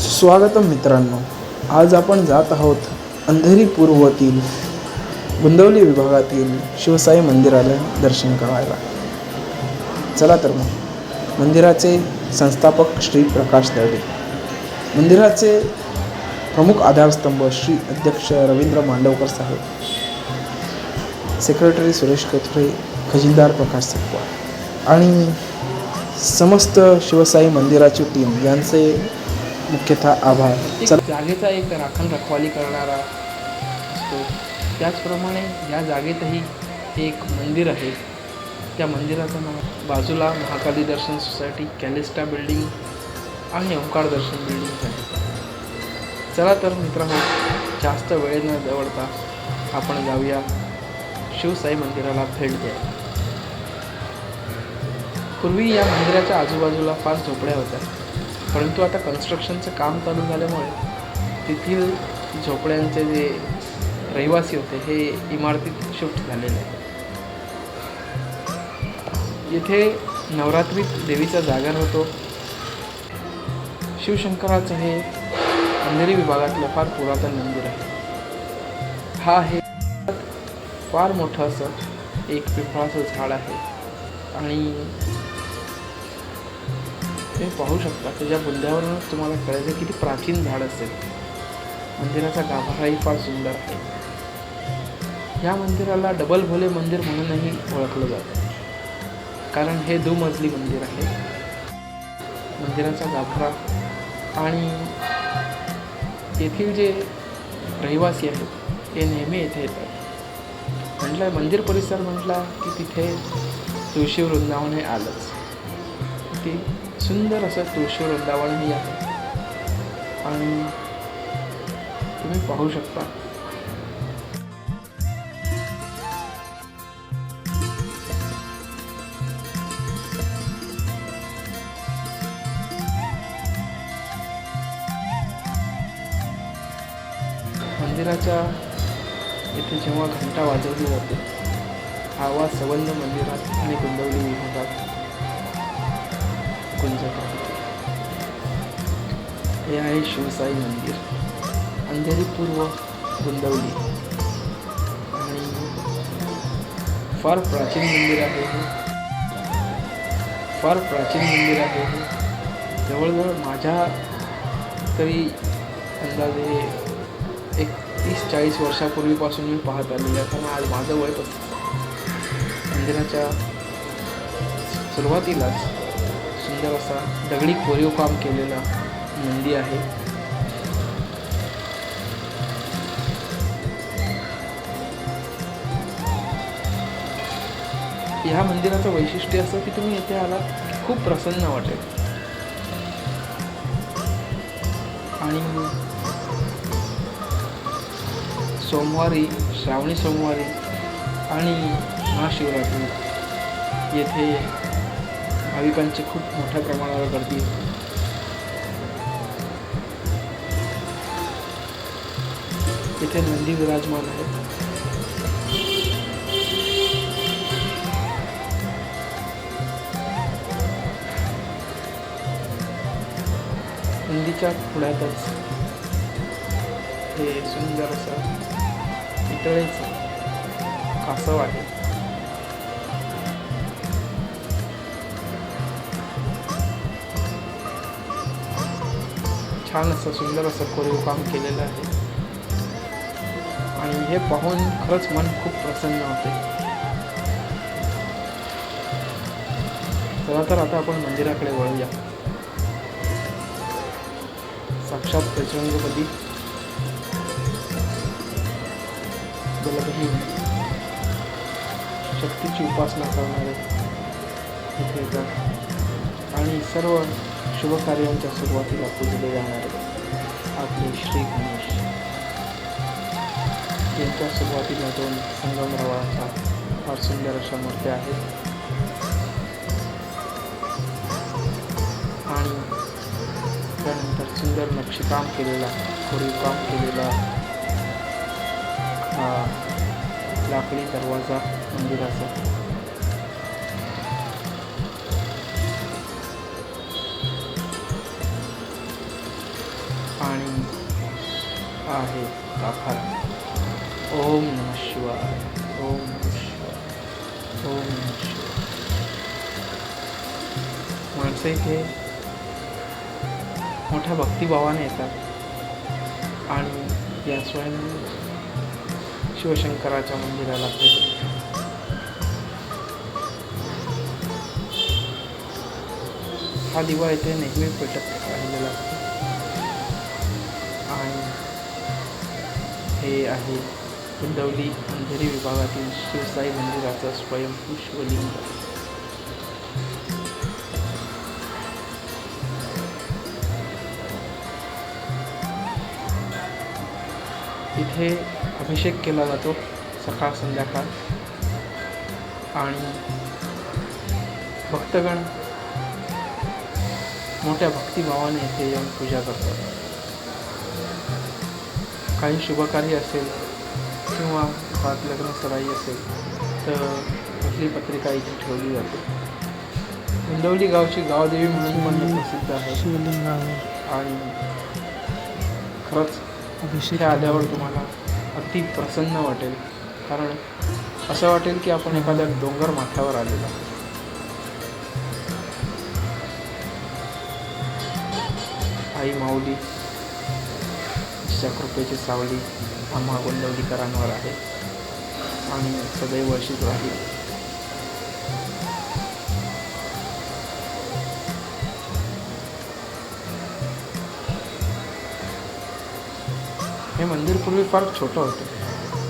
स्वागतम मित्रांनो, आज आपण जात आहोत अंधेरी पूर्वतील गुंदवली विभागातील शिवसाई मंदिराला दर्शन करायला. चला तर मग. मंदिराचे संस्थापक श्री प्रकाश दळवे, मंदिराचे प्रमुख आधारस्तंभ श्री अध्यक्ष रवींद्र मांडवकर साहेब, सेक्रेटरी सुरेश कथुरे, खजिनदार प्रकाश सकवार आणि समस्त शिवसाई मंदिराची टीम यांचे मुख्यतः आभार. जागेचा एक राखण रखवाली करणारा असतो. त्याचप्रमाणे या जागेतही एक मंदिर आहे. त्या मंदिराचं नाव बाजूला महाकाली दर्शन सोसायटी, कॅलिस्टा बिल्डिंग आणि ओंकार दर्शन बिल्डिंग आहे. चला तर मित्रांनो, जास्त वेळ न दवडता आपण जाऊया शिवसाई मंदिराला भेट द्या. पूर्वी या मंदिराच्या आजूबाजूला फार झोपड्या होत्या, परंतु आता कन्स्ट्रक्शनचं काम चालू झाल्यामुळे तेथील झोपड्यांचे जे रहिवासी होते हे इमारतीत शिफ्ट झालेले आहे. येथे नवरात्रीत देवीचा जागर होतो. शिवशंकराचं हे अंधेरी विभागातलं फार पुरातन मंदिर आहे. हा आहे फार मोठं असं एक पिंपळाचं झाड आहे आणि तुम्ही पाहू शकता त्याच्या बुंद्यावरूनच तुम्हाला कळेल किती प्राचीन झाड असेल. मंदिराचा गाभाराही फार सुंदर आहे. या मंदिराला डबल भोले मंदिर म्हणूनही ओळखलं जातं, कारण हे दुमजली मंदिर आहे. मंदिराचा गाभारा आणि येथील जे रहिवासी आहेत ते नेहमी येथे येतात. म्हटलं मंदिर परिसर म्हटला की तिथे तुळशी वृंदावन हे आलंच. ते सुंदर असं तुळशी वृंदावनही आहे आणि तुम्ही पाहू शकता मंदिराच्या इथे जेव्हा घंटा वाजवली जाते, हा आवाज संबंध मंदिरात आणि गुंदवली विभागात गुंजत राहते. हे आहे शिवसाई मंदिर, अंधेरी पूर्व, गुंदवली. आणि फार प्राचीन मंदिर आहे हे. फार प्राचीन मंदिर आहे हे. जवळजवळ माझ्या तरी अंदाजे एक 30-40 वर्षापूर्वीपासून मी पाहत आलेलं आहे. कारण आज माझं वय असतं. मंदिराच्या सुरुवातीलाच सुंदर असा दगडी कोरीव काम केलेला नंदी आहे. ह्या मंदिराचं वैशिष्ट्य असं की तुम्ही येथे आला खूप प्रसन्न वाटेल. आणि सोमवारी, श्रावणी सोमवारी आणि महाशिवरात्री येथे भाविकांची खूप मोठ्या प्रमाणावर गर्दी होते. येथे नंदी विराजमान आहेत. नंदीच्या पुढ्यातच हे सुंदर असं पितळेचं कासव आहे. छान असं सुंदर असं कोरीव काम केलेलं आहे आणि हे पाहून खरंच मन खूप प्रसन्न होते. चला तर आता आपण मंदिराकडे वळूया. साक्षात बजरंगबली बलभीम शक्तीची उपासना करणारे इथे येतात आणि सर्व शुभ कार्यांच्या सुरुवातीला पूजले जाणारे आपले श्री गणेश यांच्या सुरुवातीला 2 संगमरवराच्या फार सुंदर अशा मूर्त्या आहेत आणि त्यानंतर सुंदर नक्षीकाम केलेला, कोरीव काम केलेला हा लाकडी दरवाजा मंदिराचा. आणि आहे गाभारा. ओम नमः शिवाय. ओम नमः शिवाय. ओम नमः शिवाय. माणसं इथे मोठ्या भक्तिभावाने येतात आणि या स्वयं शिवशंकराच्या मंदिराला भेट देतात. हा दिवा इथे नेहमी पेटत राहिलेला असतो आणि हे आहे गुंडवली अंधेरी विभागातील शिवसाई मंदिराचं स्वयंभू शिवलिंग. इथे अभिषेक केला जातो सकाळ संध्याकाळ आणि भक्तगण मोठ्या भक्तिभावाने इथे येऊन पूजा करतात. काही शुभकार्य असेल किंवा घरात लग्न सराई असेल तर पहिली पत्रिका इथे ठेवली जाते. गुंडवली गावची गावदेवी म्हणून पण हे प्रसिद्ध आहे शिवलिंग आहे. आणि खरंच इथे आल्यावर तुम्हाला अगदी प्रसन्न वाटेल, कारण असं वाटेल की आपण एखाद्या डोंगर माथ्यावर आलेलो आहोत. आई माऊली तिच्या कृपेची सावली आम्हा गोंदवलीकरांवर आहे आणि सदैव अशीच राहील. हे मंदिर पूर्वी फार छोटं होतं,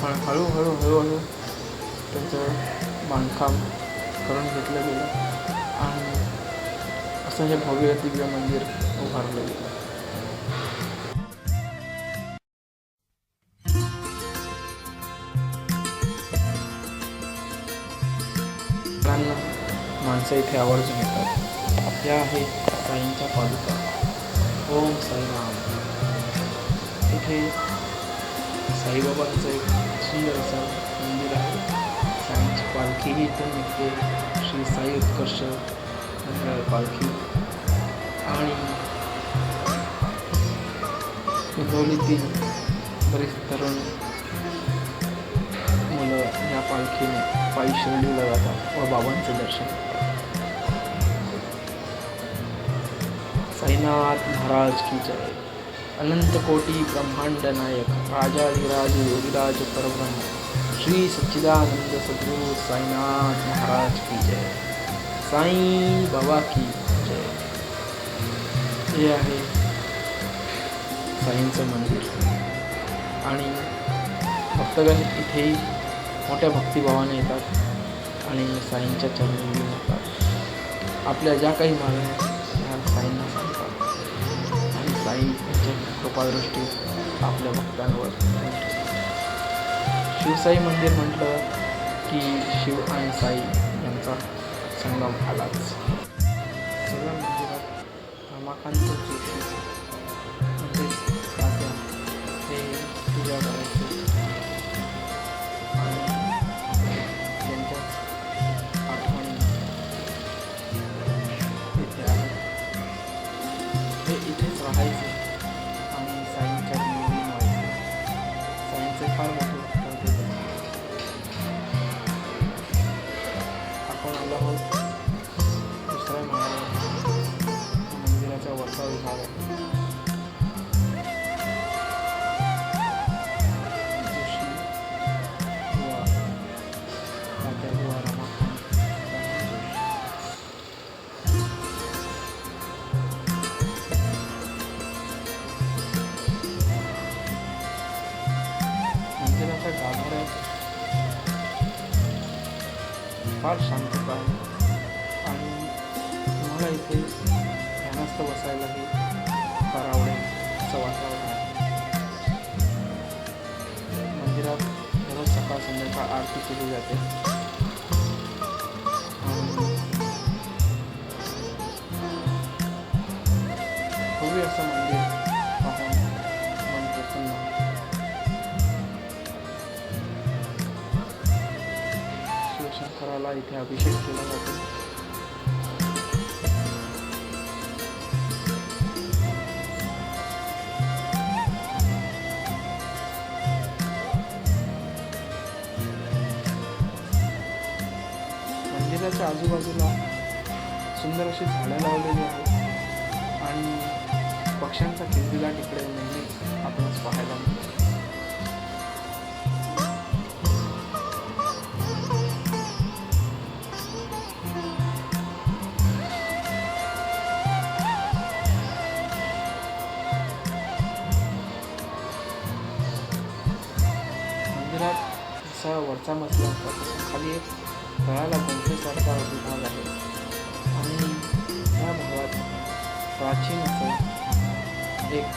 पण हळूहळू त्याचं बांधकाम करून घेतलं गेलं आणि असं हे भव्य दिव्य मंदिर उभारलं गेलं. माणसं इथे आवर्जून येतात. या आहे साईंच्या पादुका. ओम साईराम. इथे साईबाबांचं एक सुंदर असं मंदिर आहे. साईंची पालखीही इथून निघते, श्री साई उत्कर्ष पालखी. आणि गुंडवलीतील बरीच तरुण मुलं या पालखीने पायी शिर्डीला जातात व बाबांचं दर्शन घेतात. साईनाथ महाराज की जय. अनंत कोटी ब्रह्मांड नायक राजाधिराज योगिराज परब्रह्म श्री सच्चिदानंद सद्गुरु साईनाथ महाराज की जय. साई बाबा की जय. हे आहे साईंचं मंदिर आणि भक्तगण इथेही मोठ्या भक्तिभावाने येतात आणि साईंच्या चरणी लीन होतात. आपल्या ज्या काही मागण्या ह्या साईंना सांगतात आणि साई यांच्या कृपादृष्टी आपल्या भक्तांवर ठेवतात. शिवसाई मंदिर म्हटलं की शिव आणि साई यांचा संगम आलाच. सगळ्या मंदिरात रमाकांत जोशी म्हणजेच तात्या हे पूजा करायचे आणि त्यांच्याच आठवणी इथे आहेत. हे इथेच राहायचे आणि साईंच्या लीन व्हायचे. साईंचे फार मोठे भक्त होते. आपण आलो आहोत दुसऱ्या माळ्यावर मंदिराच्या वरचा विभाग आहे. जोशी बुवा, तात्या बुवा रमाकांत जोशी. मंदिराच्या गाभाऱ्यात फार शांतता आहे आणि तुम्हाला इथे ध्यानस्थ बसायलाही फार आवडेल असं वातावरण आहे. मंदिरात दररोज सकाळ संध्याकाळ आरती केली जाते आणि भव्य असं मंदिर पाहून मन प्रसन्न होतं. शिवशंकराला इथे अभिषेक केला जातो. मंदिराच्या आजूबाजूला सुंदर अशी झाडं लावलेली आहेत आणि पक्ष्यांचा किलबिलाट इकडे नेहमीच आपणास पाहायला मिळतो. मंदिरात जसा वरचा मजला होता तसा खाली एक तळाला गुंफेसारखा विभाग आहे आणि या भागात प्राचीन असं एक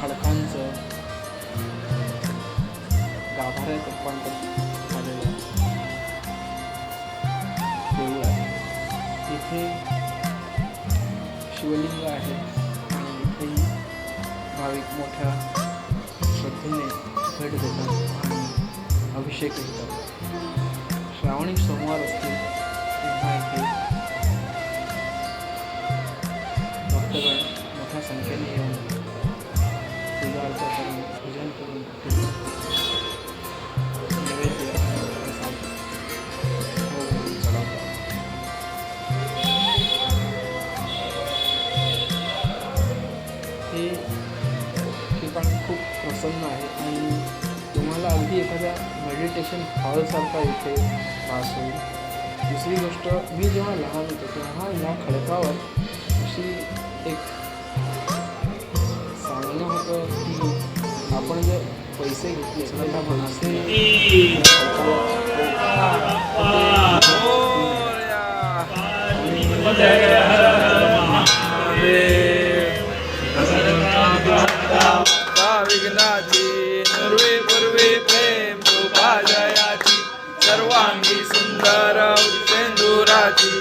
खडकांचं गाभाऱ्यात रूपांतर झालेलं देऊळ आहे. इथे शिवलिंग आहे आणि इथेही भाविक मोठ्या श्रद्धेने भेट देतात आणि अभिषेक करतात. श्रावणी सोमवार असतील तेव्हा इथे भक्तगण मोठ्या संख्येने येऊन पूजा अर्चा करून पूजन करून नैवेद्य आणि प्रसाद भोग चढवतात. हे ठिकाण खूप प्रसन्न आहे आणि तुम्हाला अगदी एखाद्या मेडिटेशन हॉलसारखा इथे त्रास होईल. दुसरी गोष्ट, मी जेव्हा लहान होतो तेव्हा या खडकावर अशी एक सांगणं होतं की आपण जे पैसे घेतले तर त्या विघ्नाची पूर्वे पूर्वे प्रेम शोभा जयाची सर्वांगी सुंदर उपेंदुराची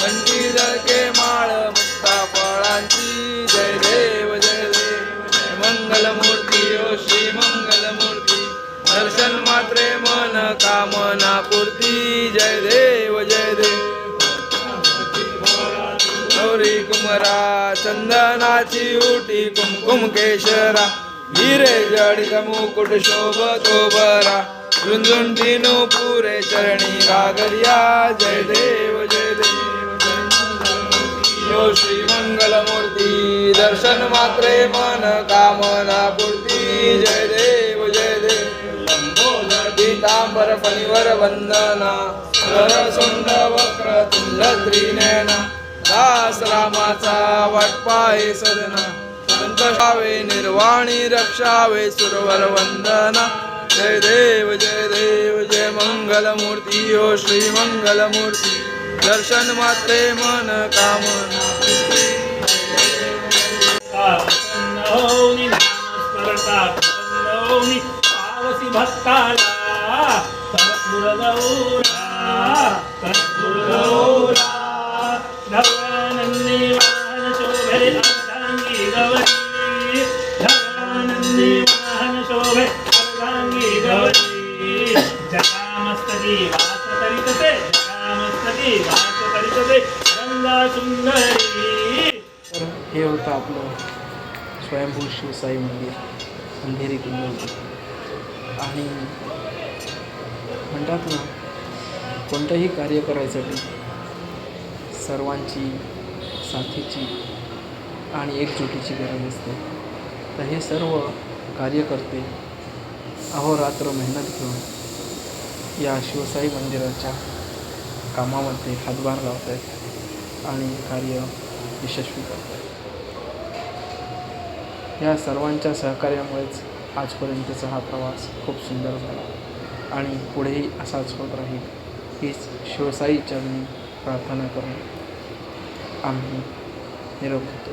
मंदिर के माळ मुक्ता फळांची जय देव जय देव जय मंगलमूर्ती ओ श्री मंगलमूर्ती दर्शन मात्रे मन कामना पूर्ती जय देव जय देव गौरी कुमरा चंदनाची उटी कुमकुम केशरा हिरे जडित मुकुट शोभतो बरा झुंझुंटी पुरे चरणी गागरिया जय देव जय देव जय यो श्री मंगलमूर्ती दर्शन मात्रे मन कामना पूर्ती जय देव जय देव पीतांबर फणीवर वंदना सरसुंड वक्र तुंड त्रिनयना दास रामाचा वाटपाय सदना संतोषावे निर्वाणी रक्षावे सुरवर वंदना जय देव जय मंगलमूर्ती ओ श्री मंगलमूर्ती दर्शन मात्रे मन कामना पावसी भक्ताला कर्पूर गौरा धवळानंदी वाहन शोभे अर्धांगी गौरी धवळानंदी वाहन शोभे अर्धांगी गौरी जटामस्तकी वास करीतसे जटामस्तकी वास करीतसे गंगा सुंदरी. तर हे होतं आपलं स्वयंभू शिवसाई मंदिर अंधेरी कुंभोज. आणि म्हणतात ना, कोणतंही कार्य करायसाठी सर्वांची साथीची आणि एकजुटीची गरज असते. तर हे सर्व कार्यकर्ते अहोरात्र मेहनत घेऊन या शिवसाई मंदिराच्या कामामध्ये हातभार लावत आहेत आणि कार्य यशस्वी करत आहेत. या सर्वांच्या सहकार्यामुळेच आजपर्यंतचा हा प्रवास खूप सुंदर झाला आणि पुढेही असाच होत राहील हीच शिवसाई चरणी प्रार्थना करून आम्ही निरोप घेतो.